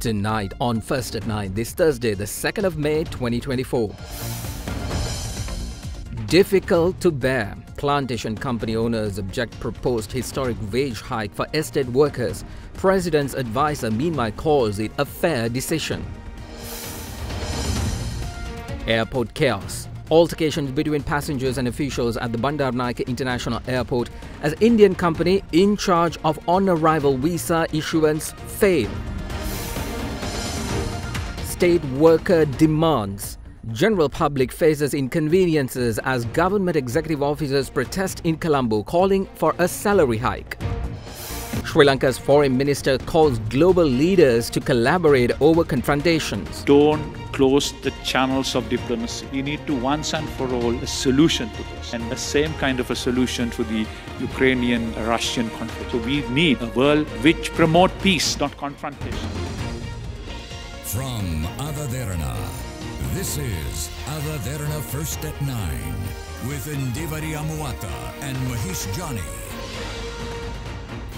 Tonight on First at 9, this Thursday, the 2nd of May 2024. Difficult to bear. Plantation company owners object proposed historic wage hike for estate workers. President's advisor meanwhile calls it a fair decision. Airport chaos. Altercations between passengers and officials at the Bandaranaike International Airport as Indian company in charge of on-arrival visa issuance fail. State worker demands. General public faces inconveniences as government executive officers protest in Colombo calling for a salary hike. Sri Lanka's foreign minister calls global leaders to collaborate over confrontations. Don't close the channels of diplomacy. We need to once and for all a solution to this, and the same kind of a solution to the Ukrainian-Russian conflict. So we need a world which promotes peace, not confrontation. From Derana, this is Derana First at 9 with Ndivari Amuata and Mahesh Jani.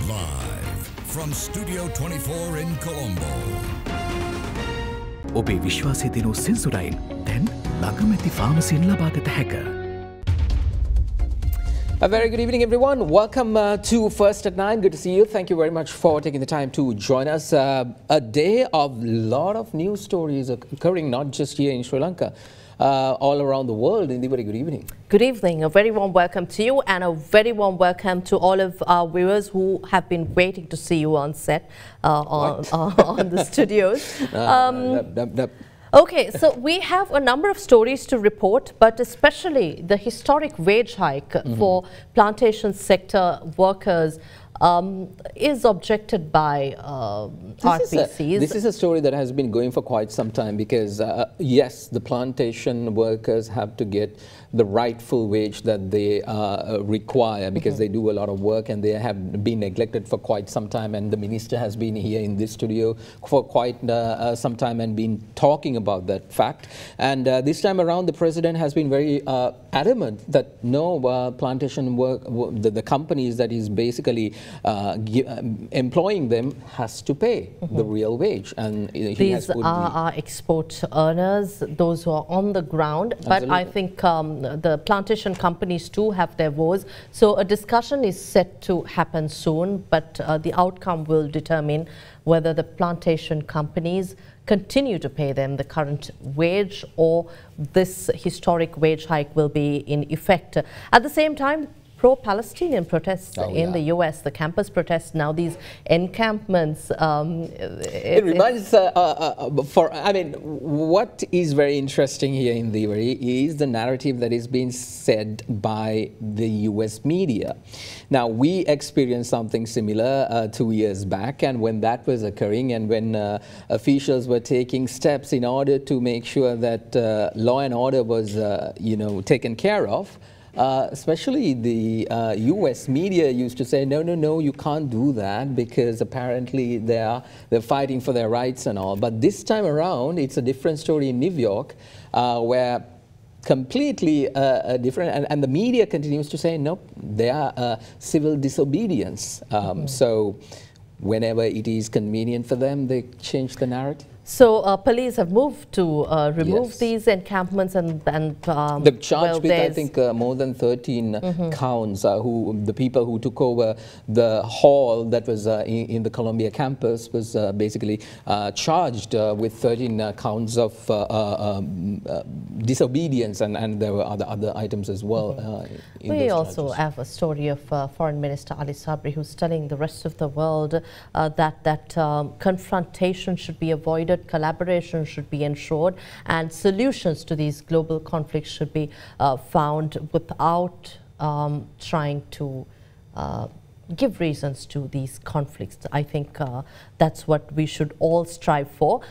Live from Studio 24 in Colombo. ඔබේ විශ්වාසය දෙනු සෙන්සුරයින් දැන් ළඟමැති ෆාමසියෙන් ලබාගත හැක. A very good evening, everyone. Welcome to First at 9. Good to see you. Thank you very much for taking the time to join us. A day of a lot of news stories occurring not just here in Sri Lanka, all around the world. Indeed, very good evening. Good evening. A very warm welcome to you and a very warm welcome to all of our viewers who have been waiting to see you on set, on the studios. Okay, so we have a number of stories to report, but especially the historic wage hike for plantation sector workers is objected by RPCs. This is a story that has been going for quite some time because, yes, the plantation workers have to get the rightful wage that they require because they do a lot of work and they have been neglected for quite some time, and the minister has been here in this studio for quite some time and been talking about that fact. And this time around the president has been very adamant that no, plantation work, the companies that is basically employing them has to pay the real wage. And these are our export earners, those who are on the ground. Absolutely. But I think the plantation companies too have their woes. So a discussion is set to happen soon, but the outcome will determine whether the plantation companies continue to pay them the current wage or this historic wage hike will be in effect. At the same time, pro-Palestinian protests in the US, the campus protests, now these encampments. It reminds, I mean, what is very interesting here in the is the narrative that is being said by the US media. Now, we experienced something similar 2 years back, and when that was occurring and when officials were taking steps in order to make sure that law and order was, taken care of, especially the US media used to say, no, you can't do that because apparently they're fighting for their rights and all. But this time around, it's a different story in New York where completely different, and the media continues to say, nope, they are civil disobedience. So whenever it is convenient for them, they change the narrative. So police have moved to remove these encampments and they've charged with, I think, more than 13 counts. The people who took over the hall that was in the Columbia campus was basically charged with 13 counts of disobedience, and there were other items as well. We also have a story of Foreign Minister Ali Sabri, who's telling the rest of the world that confrontation should be avoided, collaboration should be ensured, and solutions to these global conflicts should be found without trying to give reasons to these conflicts. I think that's what we should all strive for.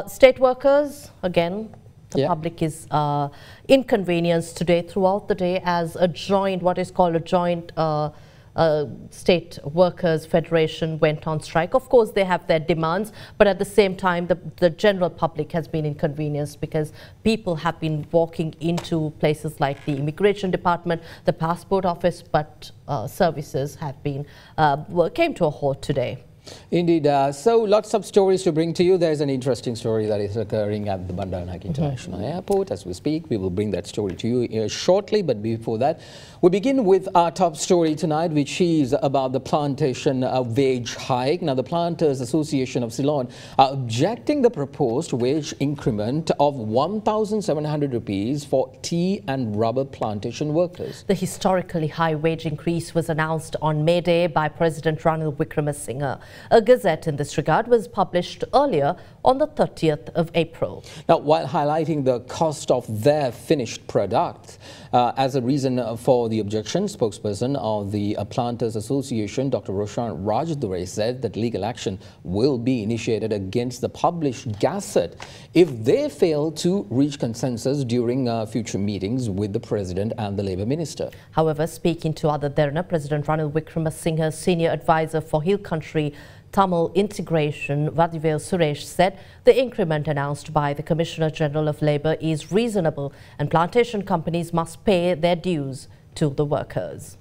State workers, again, the public is inconvenienced today throughout the day as a joint, what is called a joint State Workers Federation went on strike. Of course, they have their demands, but at the same time, the general public has been inconvenienced because people have been walking into places like the Immigration Department, the Passport Office, but services have been came to a halt today. Indeed. So lots of stories to bring to you. There's an interesting story that is occurring at the Bandaranaike International Airport as we speak. We will bring that story to you shortly. But before that, we begin with our top story tonight, which is about the plantation wage hike. Now, the Planters Association of Ceylon are objecting the proposed wage increment of 1,700 rupees for tea and rubber plantation workers. The historically high wage increase was announced on May Day by President Ranil Wickremesinghe. A gazette in this regard was published earlier on the 30th of April. Now, while highlighting the cost of their finished product as a reason for the objection, spokesperson of the Planters Association, Dr. Roshan Rajadure, said that legal action will be initiated against the published gazette if they fail to reach consensus during future meetings with the President and the Labour Minister. However, speaking to Other Derana, President Ranil Wickremesinghe's senior advisor for Hill Country Tamil Integration, Vadivel Suresh, said the increment announced by the Commissioner General of Labour is reasonable and plantation companies must pay their dues to the workers.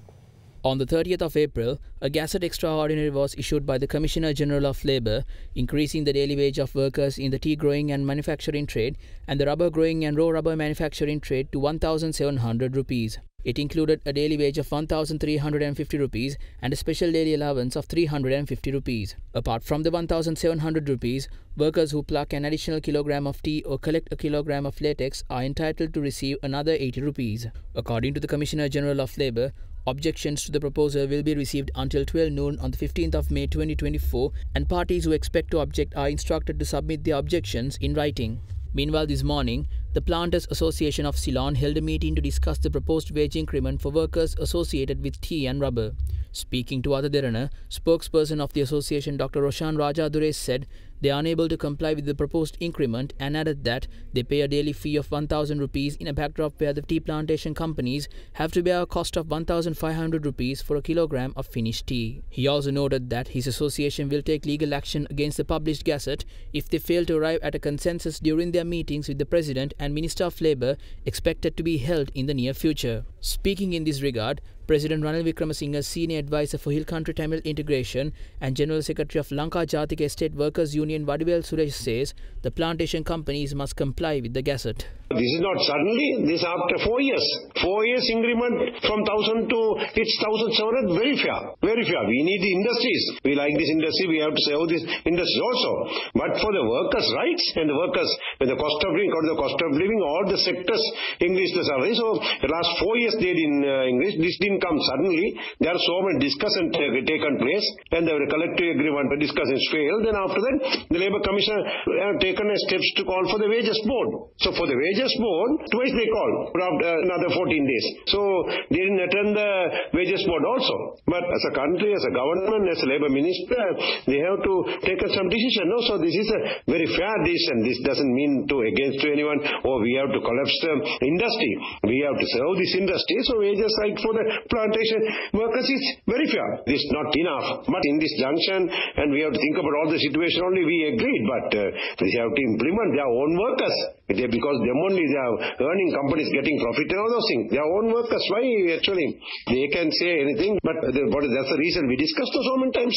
On the 30th of April, a Gazette Extraordinary was issued by the Commissioner General of Labour, increasing the daily wage of workers in the tea growing and manufacturing trade and the rubber growing and raw rubber manufacturing trade to 1,700 rupees. It included a daily wage of 1,350 rupees and a special daily allowance of 350 rupees. Apart from the 1,700 rupees, workers who pluck an additional kilogram of tea or collect a kilogram of latex are entitled to receive another 80 rupees. According to the Commissioner General of Labour, objections to the proposal will be received until 12 noon on the 15th of May 2024, and parties who expect to object are instructed to submit their objections in writing. Meanwhile, this morning, the Planters Association of Ceylon held a meeting to discuss the proposed wage increment for workers associated with tea and rubber. Speaking to Other Derana, spokesperson of the association Dr. Roshan Rajadure said they are unable to comply with the proposed increment and added that they pay a daily fee of 1,000 rupees in a backdrop where the tea plantation companies have to bear a cost of 1,500 rupees for a kilogram of finished tea. He also noted that his association will take legal action against the published gazette if they fail to arrive at a consensus during their meetings with the President and Minister of Labour expected to be held in the near future. Speaking in this regard, President Ranil Wickremesinghe's senior advisor for Hill Country Tamil Integration and General Secretary of Lanka Jatika Estate Workers Union Vadivel Suresh says the plantation companies must comply with the gazette. This is not suddenly, this after 4 years. 4 years increment from 1,000 to it's 1,700, very fair. Very fair. We need the industries. We like this industry, we have to serve this industry also. But for the workers' rights and the workers, when the cost of living, all the sectors increase the salary. So the last 4 years they didn't increase. This didn't come suddenly. There are so many discussions taken place and the collective agreement discussions failed. Then after that, the Labour Commissioner have taken steps to call for the wages board. So for the wages board, twice they called after another 14 days. So they didn't attend the wages board also. But as a country, as a government, as a Labour Minister, they have to take some decision. No? So this is a very fair decision. This doesn't mean to against anyone or we have to collapse the industry. We have to serve this industry. So wages hike for the plantation workers is very fair. This is not enough. But in this junction, and we have to think about all the situation only, we agreed. But they have to implement their own workers. Because them only they are earning, companies getting profit and all those things. Their own workers, why actually? They can say anything, but that's the reason we discussed so many times.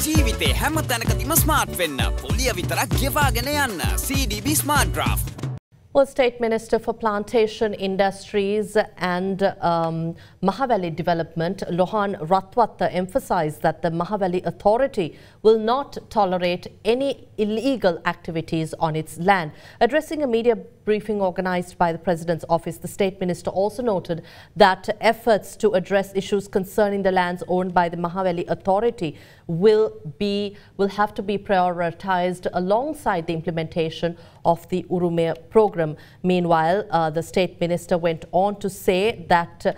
ජීවිතේ හැම තැනකදීම smart වෙන්න. පොලිය විතරක් ගෙවාගෙන යන්න. CDB Smart Draft. Well, State Minister for Plantation Industries and Mahaveli Development, Lohan Ratwatta, emphasized that the Mahaveli Authority will not tolerate any illegal activities on its land. Addressing a media briefing organized by the President's office, the State Minister also noted that efforts to address issues concerning the lands owned by the Mahaveli Authority will have to be prioritized alongside the implementation of the Urume program. Meanwhile, the State Minister went on to say that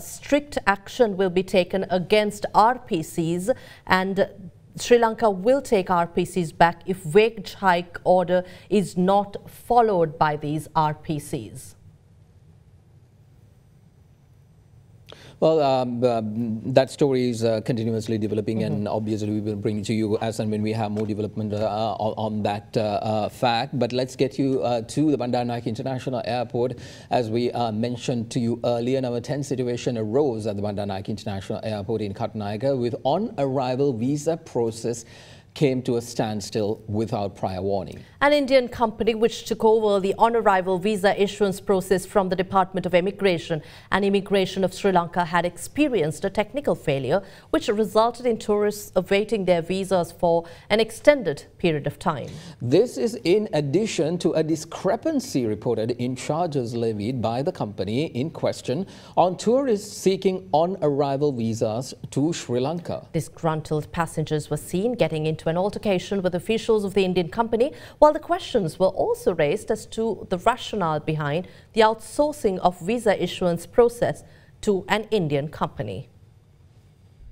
strict action will be taken against RPCs and Sri Lanka will take RPCs back if wage hike order is not followed by these RPCs. Well, that story is continuously developing, and obviously we will bring it to you as and when we have more development on that fact. But let's get you to the Bandar Naik International Airport. As we mentioned to you earlier, now a tense situation arose at the Bandar Naik International Airport in Katnaiga with on-arrival visa process came to a standstill without prior warning. An Indian company which took over the on-arrival visa issuance process from the Department of Immigration and Immigration of Sri Lanka had experienced a technical failure which resulted in tourists awaiting their visas for an extended period of time. This is in addition to a discrepancy reported in charges levied by the company in question on tourists seeking on-arrival visas to Sri Lanka. Disgruntled passengers were seen getting into an altercation with officials of the Indian company, while the questions were also raised as to the rationale behind the outsourcing of visa issuance process to an Indian company.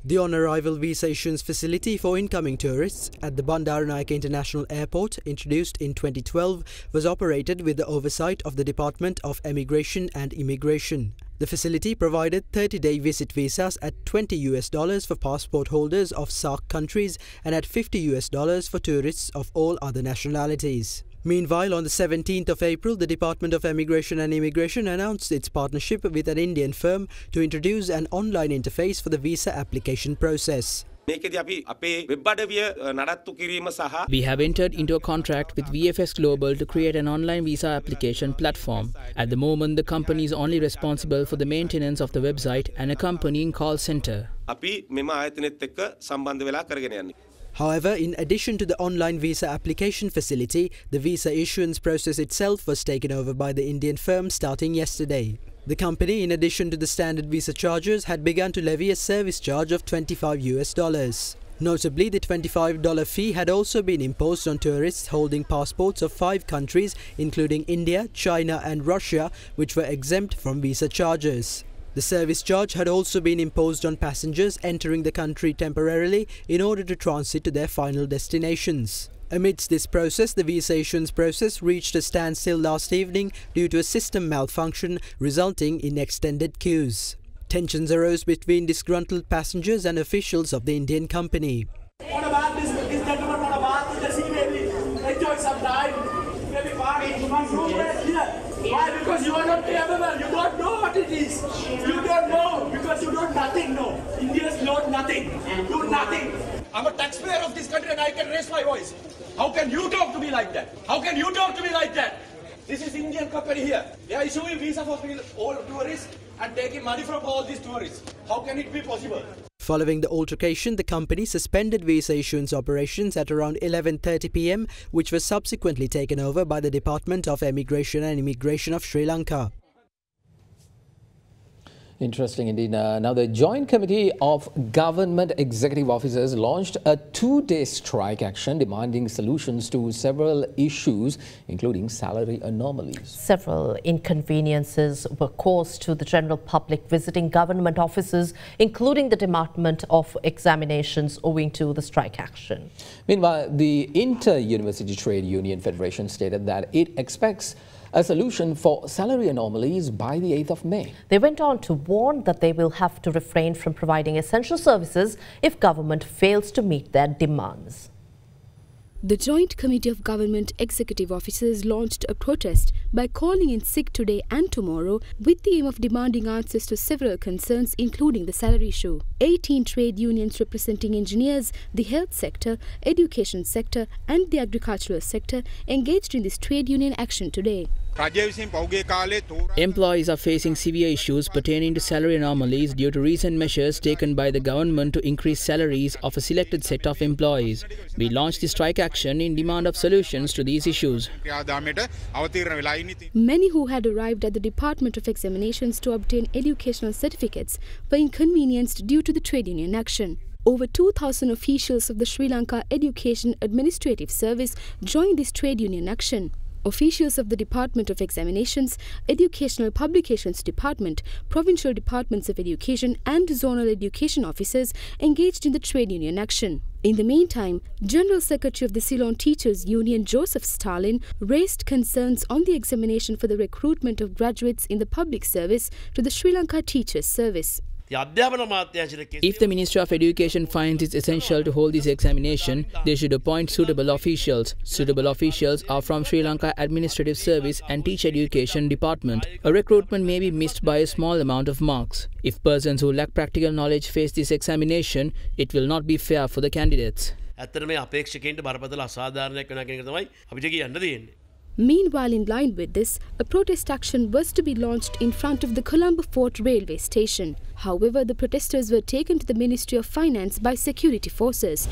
The on-arrival visa issuance facility for incoming tourists at the Bandar Naik International Airport, introduced in 2012, was operated with the oversight of the Department of Immigration and Immigration. The facility provided 30-day visit visas at $20 for passport holders of SAARC countries and at $50 for tourists of all other nationalities. Meanwhile, on the 17th of April, the Department of Immigration and Immigration announced its partnership with an Indian firm to introduce an online interface for the visa application process. We have entered into a contract with VFS Global to create an online visa application platform. At the moment, the company is only responsible for the maintenance of the website and accompanying call center. However, in addition to the online visa application facility, the visa issuance process itself was taken over by the Indian firm starting yesterday. The company, in addition to the standard visa charges, had begun to levy a service charge of $25. Notably, the $25 fee had also been imposed on tourists holding passports of 5 countries, including India, China and Russia, which were exempt from visa charges. The service charge had also been imposed on passengers entering the country temporarily in order to transit to their final destinations. Amidst this process, the visa issuance process reached a standstill last evening due to a system malfunction resulting in extended queues. Tensions arose between disgruntled passengers and officials of the Indian company. Why? Because you are not capable. You don't know what it is. You don't know because you don't nothing know. Indians know nothing. Do nothing. I'm a taxpayer of this country and I can raise my voice. How can you talk to me like that? How can you talk to me like that? This is Indian company here. They are issuing visa for all tourists and taking money from all these tourists. How can it be possible? Following the altercation, the company suspended visa issuance operations at around 11:30 p.m, which was subsequently taken over by the Department of Immigration and Immigration of Sri Lanka. Interesting indeed. Now, the Joint Committee of Government Executive Officers launched a 2-day strike action demanding solutions to several issues, including salary anomalies. Several inconveniences were caused to the general public visiting government offices, including the Department of Examinations, owing to the strike action. Meanwhile, the Inter-University Trade Union Federation stated that it expects a solution for salary anomalies by the 8th of May. They went on to warn that they will have to refrain from providing essential services if government fails to meet their demands. The Joint Committee of Government Executive Officers launched a protest by calling in sick today and tomorrow with the aim of demanding answers to several concerns, including the salary issue. 18 trade unions representing engineers, the health sector, education sector and the agricultural sector engaged in this trade union action today. Employees are facing severe issues pertaining to salary anomalies due to recent measures taken by the government to increase salaries of a selected set of employees. We launched the strike action in demand of solutions to these issues. Many who had arrived at the Department of Examinations to obtain educational certificates were inconvenienced due to the trade union action. Over 2,000 officials of the Sri Lanka Education Administrative Service joined this trade union action. Officials of the Department of Examinations, Educational Publications Department, Provincial Departments of Education and Zonal Education Officers engaged in the trade union action. In the meantime, General Secretary of the Ceylon Teachers Union Joseph Stalin raised concerns on the examination for the recruitment of graduates in the public service to the Sri Lanka Teachers Service. If the Ministry of Education finds it essential to hold this examination, they should appoint suitable officials. Suitable officials are from Sri Lanka Administrative Service and Teacher Education Department. A recruitment may be missed by a small amount of marks. If persons who lack practical knowledge face this examination, it will not be fair for the candidates. Meanwhile, in line with this, a protest action was to be launched in front of the Colombo Fort railway station. However, the protesters were taken to the Ministry of Finance by security forces.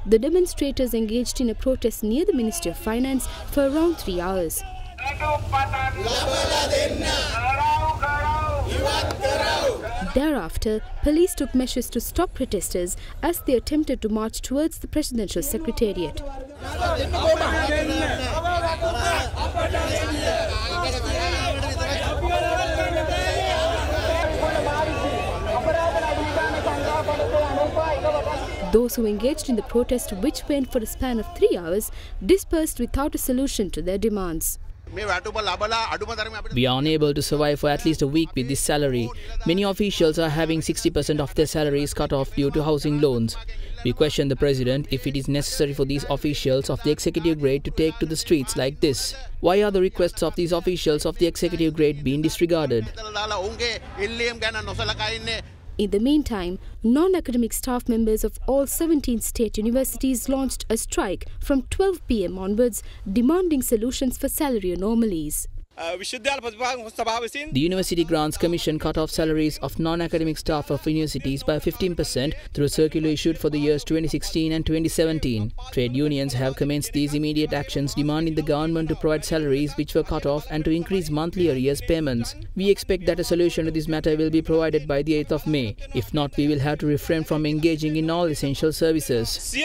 The demonstrators engaged in a protest near the Ministry of Finance for around 3 hours. Thereafter, police took measures to stop protesters as they attempted to march towards the presidential secretariat. Those who engaged in the protest, which went for a span of 3 hours, dispersed without a solution to their demands. We are unable to survive for at least a week with this salary. Many officials are having 60% of their salaries cut off due to housing loans. We question the President if it is necessary for these officials of the executive grade to take to the streets like this. Why are the requests of these officials of the executive grade being disregarded? In the meantime, non-academic staff members of all 17 state universities launched a strike from 12 p.m. onwards, demanding solutions for salary anomalies. The University Grants Commission cut off salaries of non-academic staff of universities by 15% through a circular issued for the years 2016 and 2017. Trade unions have commenced these immediate actions demanding the government to provide salaries which were cut off and to increase monthly arrears payments. We expect that a solution to this matter will be provided by the 8th of May. If not, we will have to refrain from engaging in all essential services.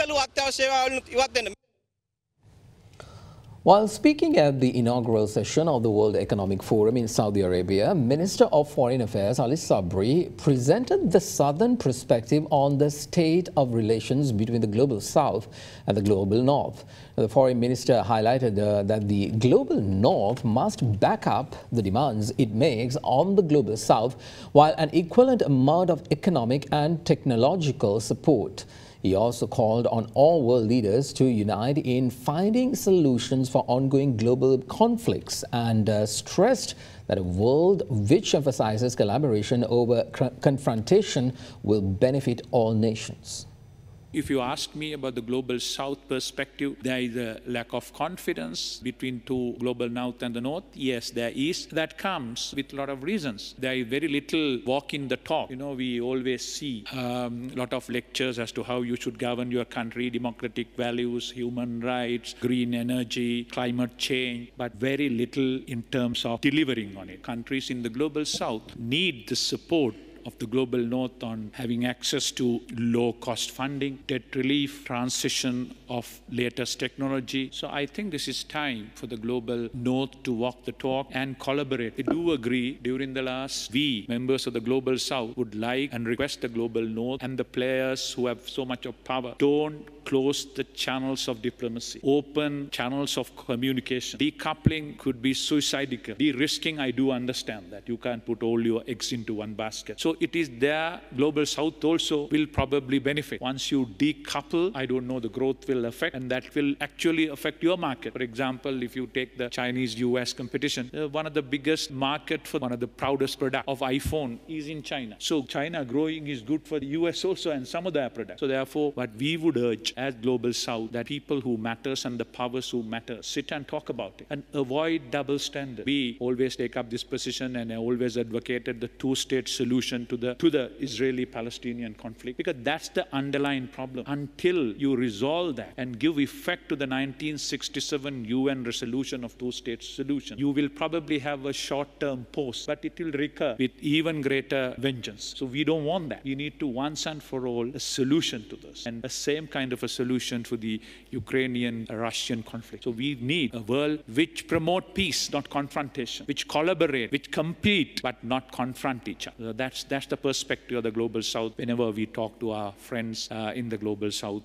While speaking at the inaugural session of the World Economic Forum in Saudi Arabia, Minister of Foreign Affairs Ali Sabri presented the Southern perspective on the state of relations between the Global South and the Global North. The Foreign Minister highlighted that the Global North must back up the demands it makes on the Global South, while an equivalent amount of economic and technological support. He also called on all world leaders to unite in finding solutions for ongoing global conflicts and stressed that a world which emphasizes collaboration over confrontation will benefit all nations. If you ask me about the Global South perspective, there is a lack of confidence between two Global North and the North. Yes, there is. That comes with a lot of reasons. There is very little walk in the talk. You know, we always see a lot of lectures as to how you should govern your country, democratic values, human rights, green energy, climate change, but very little in terms of delivering on it. Countries in the Global South need the support of the Global North on having access to low-cost funding, debt relief, transition of latest technology. So I think this is time for the Global North to walk the talk and collaborate. I do agree, during the last, we, members of the Global South, would like and request the Global North and the players who have so much of power, don't close the channels of diplomacy, open channels of communication. Decoupling could be suicidal. De-risking, I do understand that. You can't put all your eggs into one basket. So it is there, Global South also will probably benefit. Once you decouple, I don't know, the growth will affect, and that will actually affect your market. For example, if you take the Chinese-US competition, one of the biggest market for one of the proudest product of iPhone is in China. So China growing is good for the US also and some of their products. So therefore, what we would urge as Global South, that people who matters and the powers who matter sit and talk about it and avoid double standard. We always take up this position, and I always advocated the two-state solution to the Israeli-Palestinian conflict, because that's the underlying problem. Until you resolve that and give effect to the 1967 UN resolution of two-state solution, you will probably have a short-term pause, but it will recur with even greater vengeance. So we don't want that. We need to once and for all a solution to this, and the same kind of a solution for the Ukrainian-Russian conflict. So we need a world which promote peace, not confrontation, which collaborate, which compete, but not confront each other. That's the perspective of the Global South whenever we talk to our friends in the Global South.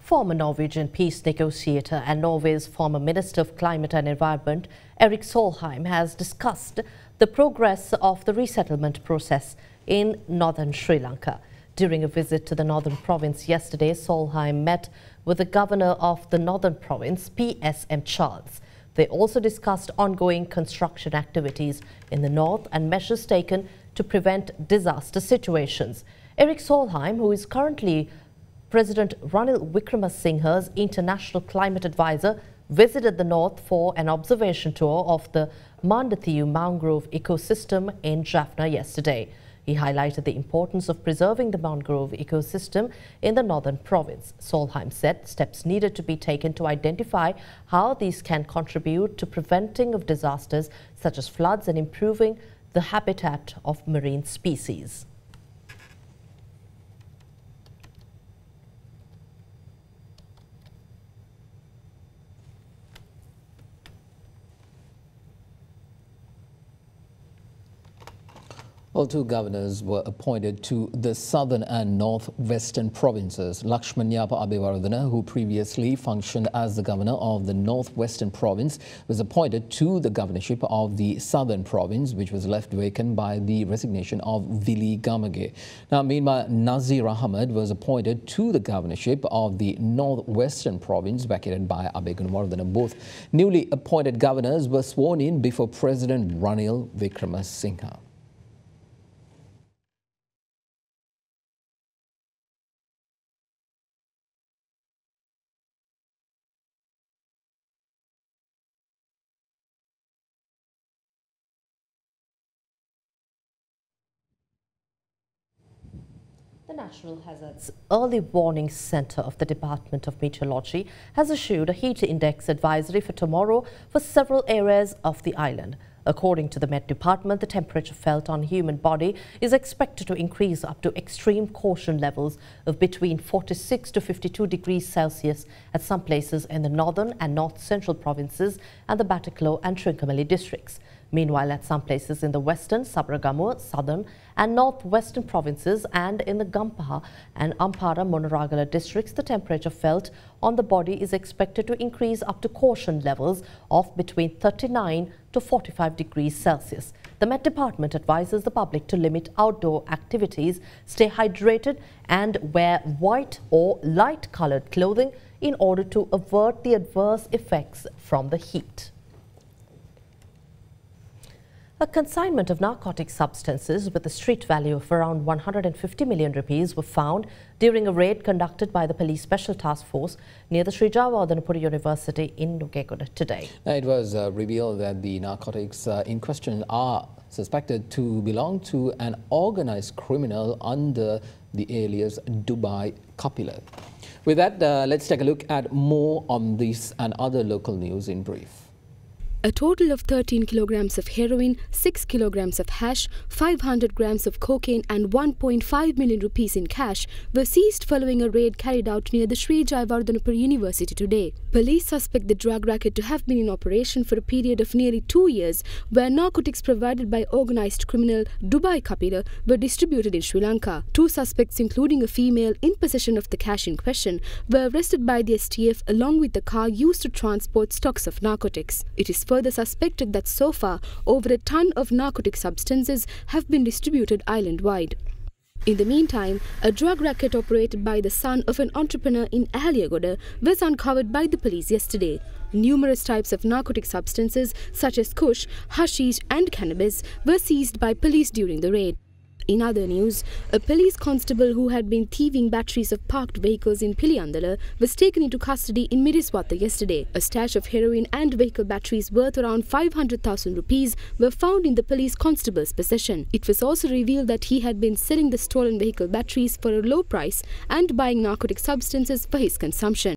Former Norwegian peace negotiator and Norway's former Minister of Climate and Environment, Erik Solheim, has discussed the progress of the resettlement process in northern Sri Lanka. During a visit to the northern province yesterday, Solheim met with the governor of the northern province, PSM Charles. They also discussed ongoing construction activities in the north and measures taken to prevent disaster situations. Erik Solheim, who is currently President Ranil Wickremesinghe's international climate advisor, visited the north for an observation tour of the Mandathiyu mangrove ecosystem in Jaffna yesterday. He highlighted the importance of preserving the mangrove ecosystem in the northern province. Solheim said steps needed to be taken to identify how these can contribute to preventing of disasters such as floods and improving the habitat of marine species. Well, two governors were appointed to the southern and northwestern provinces. Lakshmanyapa Abewardena, who previously functioned as the governor of the northwestern province, was appointed to the governorship of the southern province, which was left vacant by the resignation of Vili Gamage. Now, meanwhile, Nazir Ahmed was appointed to the governorship of the northwestern province, vacated by Abegunwardena. Both newly appointed governors were sworn in before President Ranil Wickremesinghe. The National Hazards Early Warning Centre of the Department of Meteorology has issued a heat index advisory for tomorrow for several areas of the island. According to the Met Department, the temperature felt on human body is expected to increase up to extreme caution levels of between 46 to 52 degrees Celsius at some places in the northern and north-central provinces and the Batticaloa and Trincomalee districts. Meanwhile, at some places in the western, Sabaragamuwa, southern and northwestern provinces and in the Gampaha and Ampara Monaragala districts, the temperature felt on the body is expected to increase up to caution levels of between 39 to 45 degrees Celsius. The Met Department advises the public to limit outdoor activities, stay hydrated and wear white or light-coloured clothing in order to avert the adverse effects from the heat. A consignment of narcotic substances with a street value of around 150 million rupees were found during a raid conducted by the Police Special Task Force near the Sri Javadanapura University in Nugegoda today. It was revealed that the narcotics in question are suspected to belong to an organized criminal under the alias Dubai Kapila. With that, let's take a look at more on this and other local news in brief. A total of 13 kilograms of heroin, 6 kilograms of hash, 500 grams of cocaine and 1.5 million rupees in cash were seized following a raid carried out near the Sri Javadanapura University today. Police suspect the drug racket to have been in operation for a period of nearly 2 years, where narcotics provided by organized criminal Dubai Kapila were distributed in Sri Lanka. 2 suspects, including a female in possession of the cash in question, were arrested by the STF along with the car used to transport stocks of narcotics. It is further suspected that so far, over a ton of narcotic substances have been distributed island-wide. In the meantime, a drug racket operated by the son of an entrepreneur in Ahaliagoda was uncovered by the police yesterday. Numerous types of narcotic substances such as kush, hashish and cannabis were seized by police during the raid. In other news, a police constable who had been thieving batteries of parked vehicles in Piliyandala was taken into custody in Miriswatha yesterday. A stash of heroin and vehicle batteries worth around 500,000 rupees were found in the police constable's possession. It was also revealed that he had been selling the stolen vehicle batteries for a low price and buying narcotic substances for his consumption.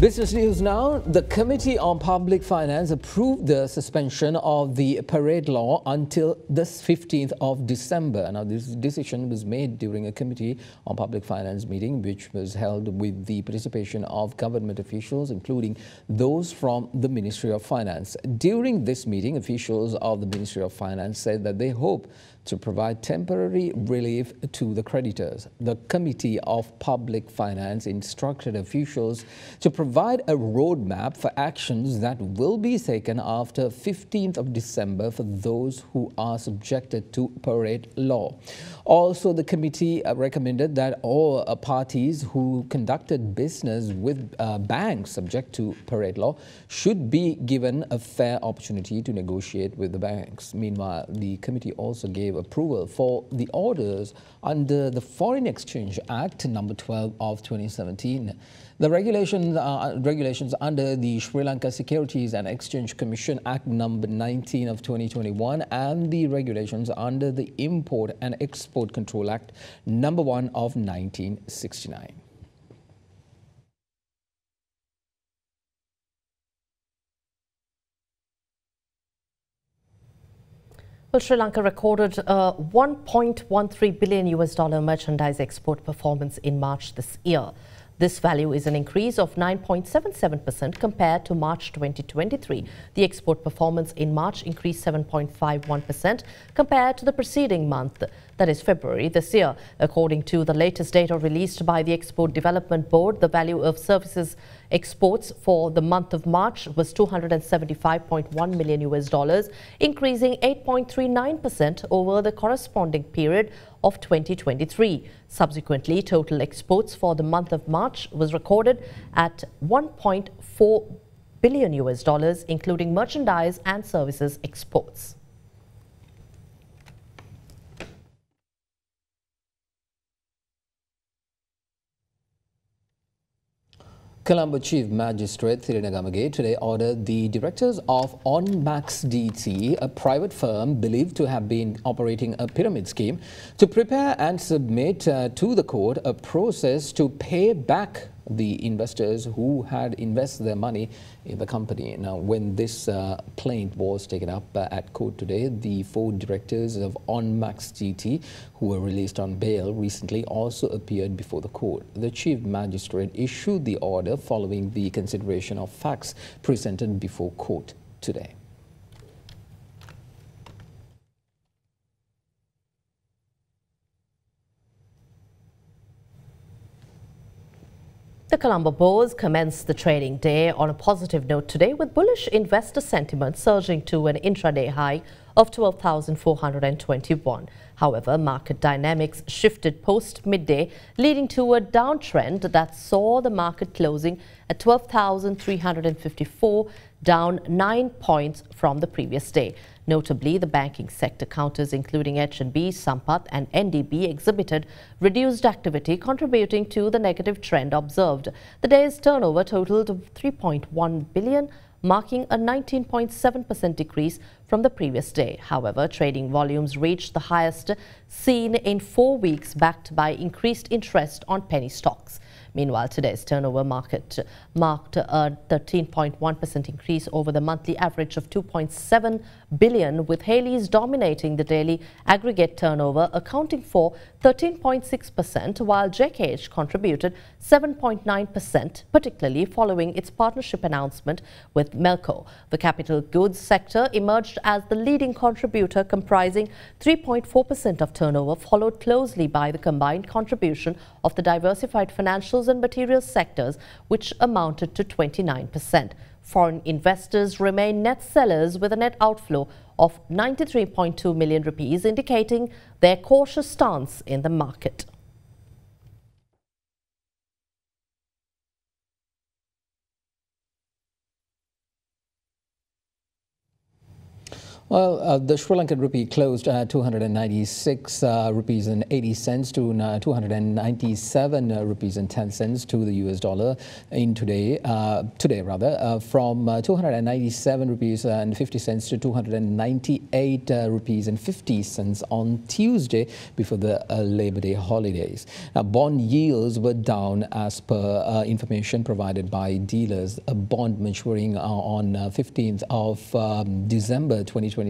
Business news now. The Committee on Public Finance approved the suspension of the parade law until the 15th of December. Now, this decision was made during a Committee on Public Finance meeting, which was held with the participation of government officials, including those from the Ministry of Finance. During this meeting, officials of the Ministry of Finance said that they hope to provide temporary relief to the creditors. The Committee of Public Finance instructed officials to provide a roadmap for actions that will be taken after 15th of December for those who are subjected to parade law. Also, the committee recommended that all parties who conducted business with banks subject to parade law should be given a fair opportunity to negotiate with the banks. Meanwhile, the committee also gave approval for the orders under the Foreign Exchange Act number 12 of 2017. The regulations under the Sri Lanka Securities and Exchange Commission Act number 19 of 2021 and the regulations under the Import and Export Control Act number 1 of 1969. Well, Sri Lanka recorded a $1.13 billion merchandise export performance in March this year. This value is an increase of 9.77% compared to March 2023. The export performance in March increased 7.51% compared to the preceding month, that is February this year. According to the latest data released by the Export Development Board, the value of services exports for the month of March was $275.1 million, increasing 8.39% over the corresponding period of 2023. Subsequently, total exports for the month of March was recorded at $1.4 billion, including merchandise and services exports. Colombo Chief Magistrate Derana today ordered the directors of Onmax DT, a private firm believed to have been operating a pyramid scheme, to prepare and submit to the court a process to pay back the investors who had invested their money in the company. Now, when this plaint was taken up at court today, the 4 directors of Onmax DT, who were released on bail recently, also appeared before the court. The Chief Magistrate issued the order following the consideration of facts presented before court today. The Colombo Bourse commenced the trading day on a positive note today, with bullish investor sentiment surging to an intraday high of 12,421. However, market dynamics shifted post-midday, leading to a downtrend that saw the market closing at 12,354, down 9 points from the previous day. Notably, the banking sector counters including H&B, Sampath and NDB exhibited reduced activity, contributing to the negative trend observed. The day's turnover totaled $3.1 billion, marking a 19.7% decrease from the previous day. However, trading volumes reached the highest seen in 4 weeks, backed by increased interest on penny stocks. Meanwhile, today's turnover marked a 13.1% increase over the monthly average of $2.7 billion, with Haley's dominating the daily aggregate turnover, accounting for 13.6%, while JKH contributed 7.9%, particularly following its partnership announcement with Melco. The capital goods sector emerged as the leading contributor, comprising 3.4% of turnover, followed closely by the combined contribution of the diversified financials and materials sectors, which amounted to 29%. Foreign investors remain net sellers with a net outflow of 93.2 million rupees, indicating their cautious stance in the market. Well, the Sri Lankan rupee closed at 296 rupees and 80 cents to 297 rupees and 10 cents to the US dollar in today, from 297 rupees and 50 cents to 298 rupees and 50 cents on Tuesday before the Labor Day holidays. Now, bond yields were down as per information provided by dealers. A bond maturing on 15th of December 2026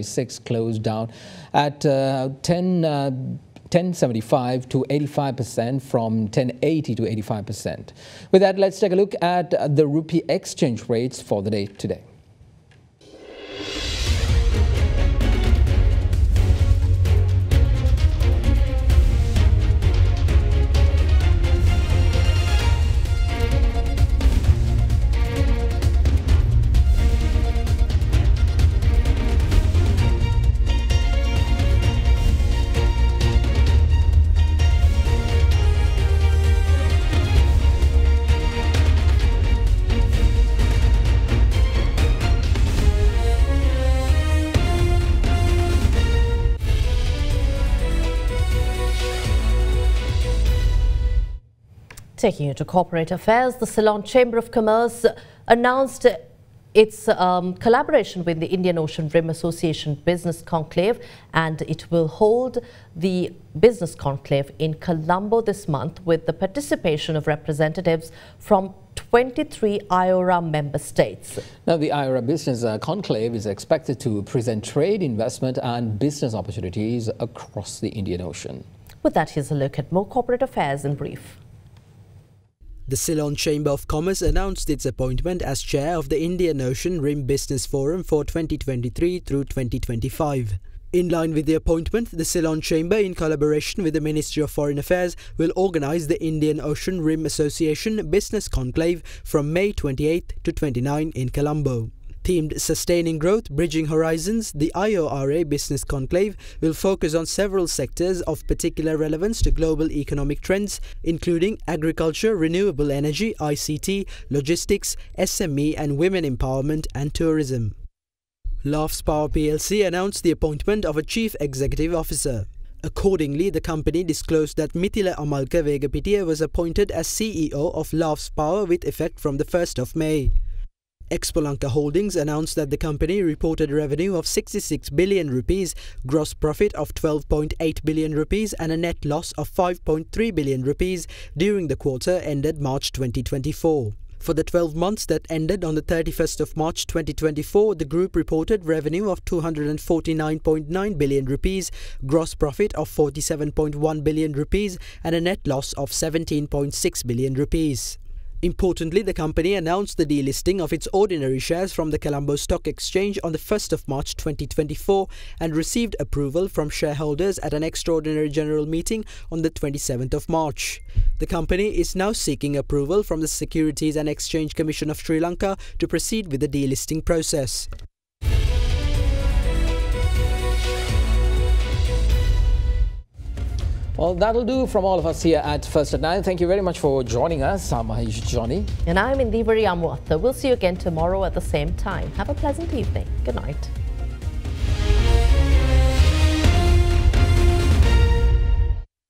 closed down at 10.75 to 85% from 10.80 to 85%. With that, let's take a look at the rupee exchange rates for the day today. Taking you to corporate affairs, the Ceylon Chamber of Commerce announced its collaboration with the Indian Ocean Rim Association Business Conclave, and it will hold the Business Conclave in Colombo this month with the participation of representatives from 23 IORA member states. Now, the IORA Business Conclave is expected to present trade, investment and business opportunities across the Indian Ocean. With that, here's a look at more corporate affairs in brief. The Ceylon Chamber of Commerce announced its appointment as chair of the Indian Ocean Rim Business Forum for 2023 through 2025. In line with the appointment, the Ceylon Chamber, in collaboration with the Ministry of Foreign Affairs, will organize the Indian Ocean Rim Association Business Conclave from May 28 to 29 in Colombo. Themed Sustaining Growth, Bridging Horizons, the IORA Business Conclave will focus on several sectors of particular relevance to global economic trends, including agriculture, renewable energy, ICT, logistics, SME and women empowerment and tourism. Laughs Power plc announced the appointment of a Chief Executive Officer. Accordingly, the company disclosed that Mithila Amalka Vegapitiya was appointed as CEO of Laughs Power with effect from the 1st of May. Expo Lanka Holdings announced that the company reported revenue of 66 billion rupees, gross profit of 12.8 billion rupees and a net loss of 5.3 billion rupees during the quarter ended March 2024. For the 12 months that ended on the 31st of March 2024, the group reported revenue of 249.9 billion rupees, gross profit of 47.1 billion rupees and a net loss of 17.6 billion rupees. Importantly, the company announced the delisting of its ordinary shares from the Colombo Stock Exchange on the 1st of March 2024 and received approval from shareholders at an extraordinary general meeting on the 27th of March. The company is now seeking approval from the Securities and Exchange Commission of Sri Lanka to proceed with the delisting process. Well, that'll do from all of us here at First at 9. Thank you very much for joining us. I'm Mahesh Johnny. And I'm Indivari Amwatha. We'll see you again tomorrow at the same time. Have a pleasant evening. Good night.